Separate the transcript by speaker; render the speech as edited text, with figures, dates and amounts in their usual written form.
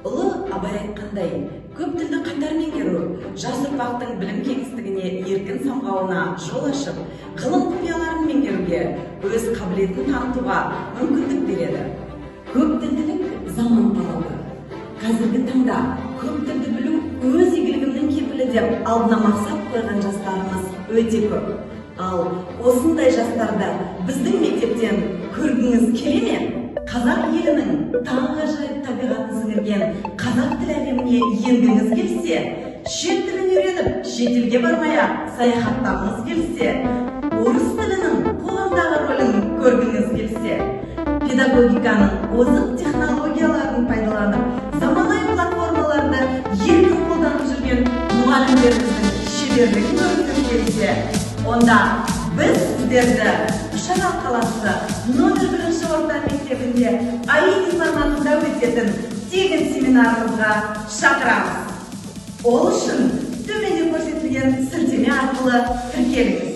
Speaker 1: Ұлы Абай айтқандай, көп тілді қатар меңгеру жас ұрпақтың білім кеңістігіне еркін самғауына жол ашып, ғылым құпияларын меңгеруге, өз қабілетін танытуға мүмкіндік береді. Көп тілділік заман талабы. Қазіргі таңда көп тілді білу өз игілігімнің кепілі деп алдына мақсат қойған жастарымыз өте көп. Ал осындай жастарды біздің мектептен көргіңіз келе ме? Қазақ елінің таңғажайып табиғатын сіңірген қазақ тіл әлеміне енгіңіз келсе, шет тілін үйреніп, шетелге бармай-ақ саяхаттағыңыз келсе, орыс тілінің қоғамдағы рөлін көргіңіз келсе, педагогиканың озық технологияларын пайдаланып, заманауи платформаларды еркін қолданып жүрген мұғалімдеріміздің шеберлігін көргіңіз келсе, онда біз сіздерді Үшарал қаласы номер 1 орта мектебінде АИ информатында өтетін тегін семинарымызға шақырамыз. Ол үшін төменде көрсетілген сілтеме арқылы тіркеліңіз.